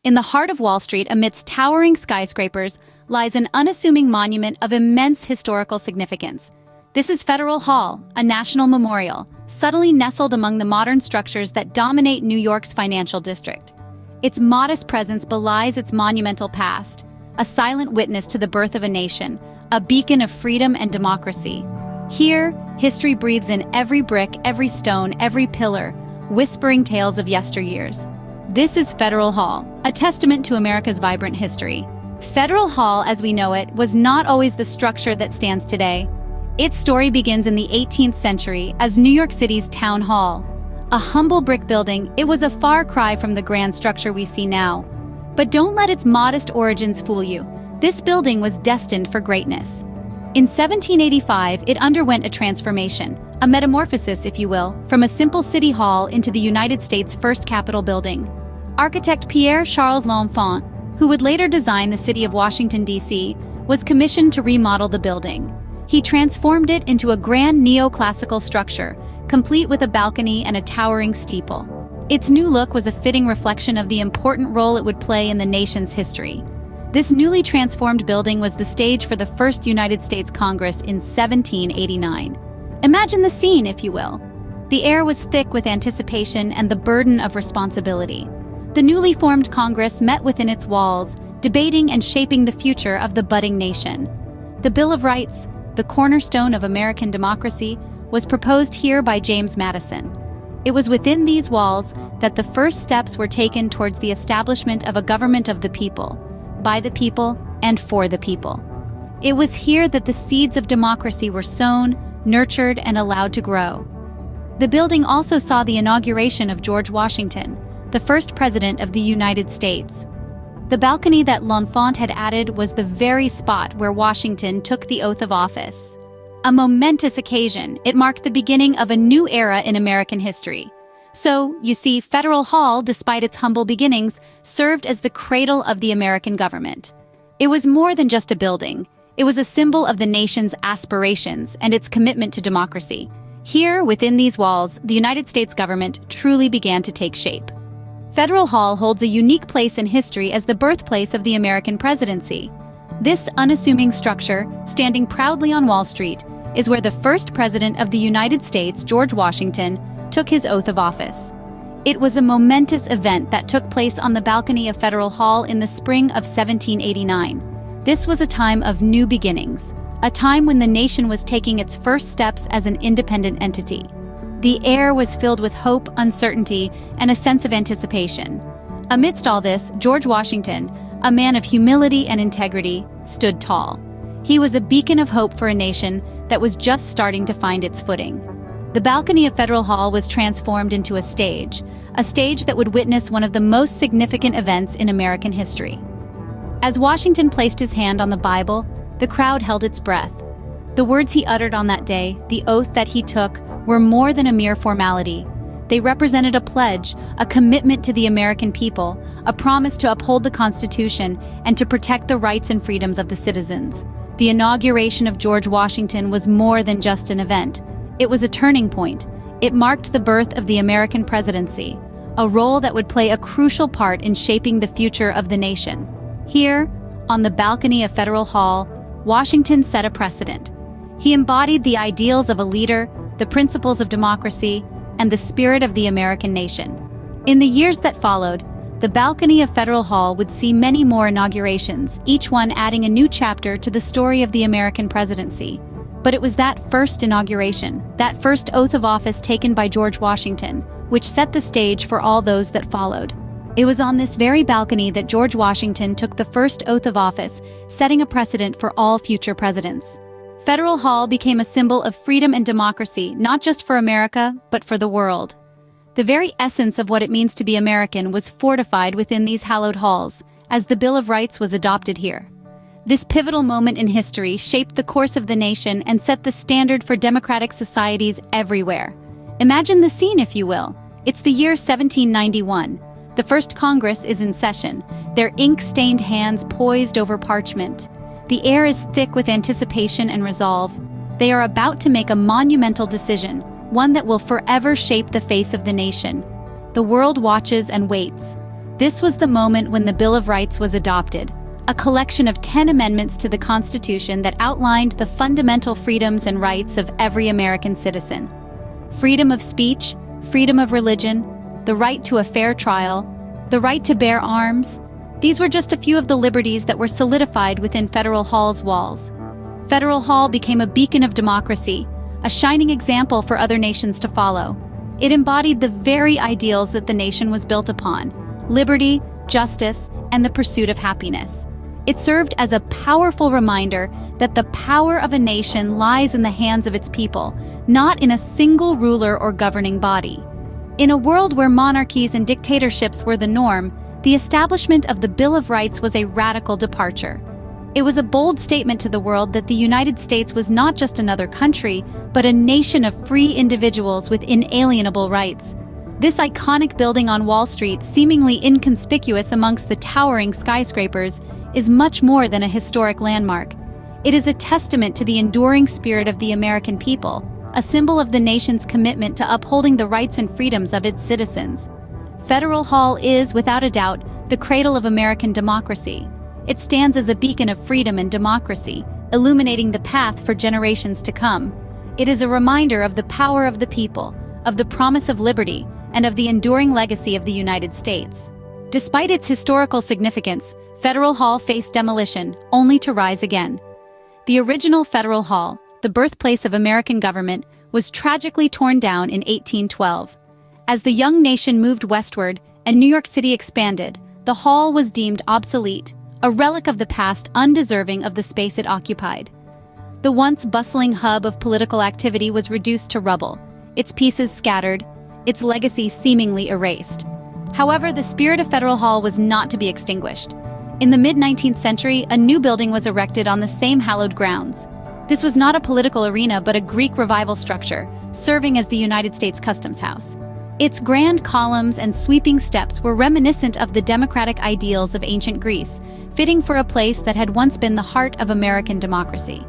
In the heart of Wall Street, amidst towering skyscrapers, lies an unassuming monument of immense historical significance. This is Federal Hall, a national memorial, subtly nestled among the modern structures that dominate New York's financial district. Its modest presence belies its monumental past, a silent witness to the birth of a nation, a beacon of freedom and democracy. Here, history breathes in every brick, every stone, every pillar, whispering tales of yesteryears. This is Federal Hall, a testament to America's vibrant history. Federal Hall, as we know it, was not always the structure that stands today. Its story begins in the 18th century as New York City's Town Hall. A humble brick building, it was a far cry from the grand structure we see now. But don't let its modest origins fool you. This building was destined for greatness. In 1785, it underwent a transformation, a metamorphosis, if you will, from a simple city hall into the United States' first Capitol building. Architect Pierre-Charles L'Enfant, who would later design the city of Washington, D.C., was commissioned to remodel the building. He transformed it into a grand neoclassical structure, complete with a balcony and a towering steeple. Its new look was a fitting reflection of the important role it would play in the nation's history. This newly transformed building was the stage for the first United States Congress in 1789. Imagine the scene, if you will. The air was thick with anticipation and the burden of responsibility. The newly formed Congress met within its walls, debating and shaping the future of the budding nation. The Bill of Rights, the cornerstone of American democracy, was proposed here by James Madison. It was within these walls that the first steps were taken towards the establishment of a government of the people, by the people, and for the people. It was here that the seeds of democracy were sown, nurtured, and allowed to grow. The building also saw the inauguration of George Washington, the first president of the United States. The balcony that L'Enfant had added was the very spot where Washington took the oath of office. A momentous occasion, it marked the beginning of a new era in American history. So, you see, Federal Hall, despite its humble beginnings, served as the cradle of the American government. It was more than just a building. It was a symbol of the nation's aspirations and its commitment to democracy. Here, within these walls, the United States government truly began to take shape. Federal Hall holds a unique place in history as the birthplace of the American presidency. This unassuming structure, standing proudly on Wall Street, is where the first president of the United States, George Washington, took his oath of office. It was a momentous event that took place on the balcony of Federal Hall in the spring of 1789. This was a time of new beginnings, a time when the nation was taking its first steps as an independent entity. The air was filled with hope, uncertainty, and a sense of anticipation. Amidst all this, George Washington, a man of humility and integrity, stood tall. He was a beacon of hope for a nation that was just starting to find its footing. The balcony of Federal Hall was transformed into a stage that would witness one of the most significant events in American history. As Washington placed his hand on the Bible, the crowd held its breath. The words he uttered on that day, the oath that he took, were more than a mere formality. They represented a pledge, a commitment to the American people, a promise to uphold the Constitution and to protect the rights and freedoms of the citizens. The inauguration of George Washington was more than just an event. It was a turning point. It marked the birth of the American presidency, a role that would play a crucial part in shaping the future of the nation. Here, on the balcony of Federal Hall, Washington set a precedent. He embodied the ideals of a leader, the principles of democracy, and the spirit of the American nation. In the years that followed, the balcony of Federal Hall would see many more inaugurations, each one adding a new chapter to the story of the American presidency. But it was that first inauguration, that first oath of office taken by George Washington, which set the stage for all those that followed. It was on this very balcony that George Washington took the first oath of office, setting a precedent for all future presidents. Federal Hall became a symbol of freedom and democracy, not just for America, but for the world. The very essence of what it means to be American was fortified within these hallowed halls, as the Bill of Rights was adopted here. This pivotal moment in history shaped the course of the nation and set the standard for democratic societies everywhere. Imagine the scene, if you will. It's the year 1791. The first Congress is in session, their ink-stained hands poised over parchment. The air is thick with anticipation and resolve. They are about to make a monumental decision, one that will forever shape the face of the nation. The world watches and waits. This was the moment when the Bill of Rights was adopted, a collection of 10 amendments to the Constitution that outlined the fundamental freedoms and rights of every American citizen. Freedom of speech, freedom of religion, the right to a fair trial, the right to bear arms. These were just a few of the liberties that were solidified within Federal Hall's walls. Federal Hall became a beacon of democracy, a shining example for other nations to follow. It embodied the very ideals that the nation was built upon: liberty, justice, and the pursuit of happiness. It served as a powerful reminder that the power of a nation lies in the hands of its people, not in a single ruler or governing body. In a world where monarchies and dictatorships were the norm, the establishment of the Bill of Rights was a radical departure. It was a bold statement to the world that the United States was not just another country, but a nation of free individuals with inalienable rights. This iconic building on Wall Street, seemingly inconspicuous amongst the towering skyscrapers, is much more than a historic landmark. It is a testament to the enduring spirit of the American people, a symbol of the nation's commitment to upholding the rights and freedoms of its citizens. Federal Hall is, without a doubt, the cradle of American democracy. It stands as a beacon of freedom and democracy, illuminating the path for generations to come. It is a reminder of the power of the people, of the promise of liberty, and of the enduring legacy of the United States. Despite its historical significance, Federal Hall faced demolition, only to rise again. The original Federal Hall, the birthplace of American government, was tragically torn down in 1812. As the young nation moved westward and New York City expanded, the hall was deemed obsolete, a relic of the past undeserving of the space it occupied. The once bustling hub of political activity was reduced to rubble, its pieces scattered, its legacy seemingly erased. However, the spirit of Federal Hall was not to be extinguished. In the mid-19th century, a new building was erected on the same hallowed grounds. This was not a political arena but a Greek revival structure, serving as the United States Customs House. Its grand columns and sweeping steps were reminiscent of the democratic ideals of ancient Greece, fitting for a place that had once been the heart of American democracy.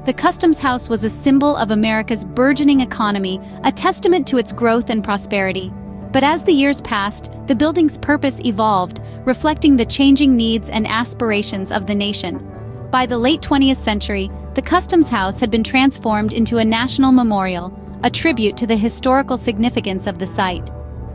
The Customs House was a symbol of America's burgeoning economy, a testament to its growth and prosperity. But as the years passed, the building's purpose evolved, reflecting the changing needs and aspirations of the nation. By the late 20th century, the Customs House had been transformed into a national memorial, a tribute to the historical significance of the site.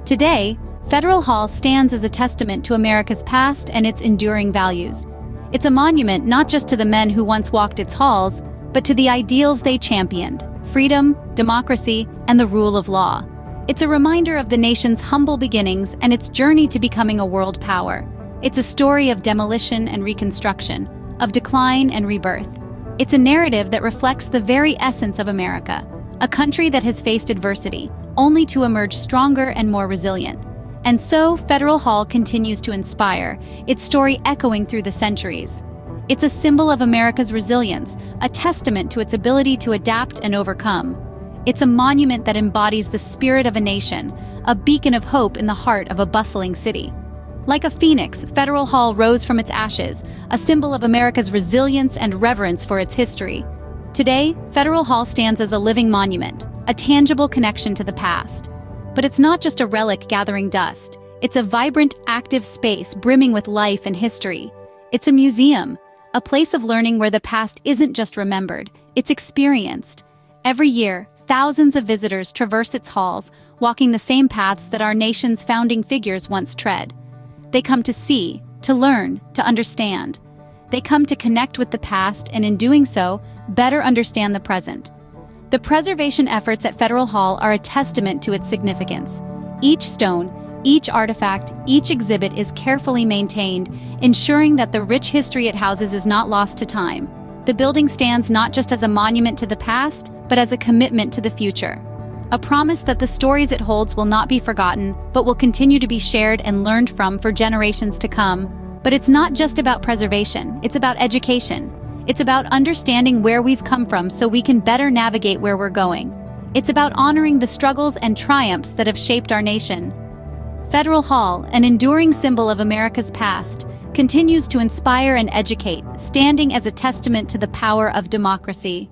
Today, Federal Hall stands as a testament to America's past and its enduring values. It's a monument not just to the men who once walked its halls, but to the ideals they championed: freedom, democracy, and the rule of law. It's a reminder of the nation's humble beginnings and its journey to becoming a world power. It's a story of demolition and reconstruction, of decline and rebirth. It's a narrative that reflects the very essence of America, a country that has faced adversity, only to emerge stronger and more resilient. And so, Federal Hall continues to inspire, its story echoing through the centuries. It's a symbol of America's resilience, a testament to its ability to adapt and overcome. It's a monument that embodies the spirit of a nation, a beacon of hope in the heart of a bustling city. Like a phoenix, Federal Hall rose from its ashes, a symbol of America's resilience and reverence for its history. Today, Federal Hall stands as a living monument, a tangible connection to the past. But it's not just a relic gathering dust. It's a vibrant, active space brimming with life and history. It's a museum, a place of learning where the past isn't just remembered, it's experienced. Every year, thousands of visitors traverse its halls, walking the same paths that our nation's founding figures once tread. They come to see, to learn, to understand. They come to connect with the past and, in doing so, better understand the present. The preservation efforts at Federal Hall are a testament to its significance. Each stone, each artifact, each exhibit is carefully maintained, ensuring that the rich history it houses is not lost to time. The building stands not just as a monument to the past, but as a commitment to the future. A promise that the stories it holds will not be forgotten, but will continue to be shared and learned from for generations to come. But it's not just about preservation, it's about education. It's about understanding where we've come from so we can better navigate where we're going. It's about honoring the struggles and triumphs that have shaped our nation. Federal Hall, an enduring symbol of America's past, continues to inspire and educate, standing as a testament to the power of democracy.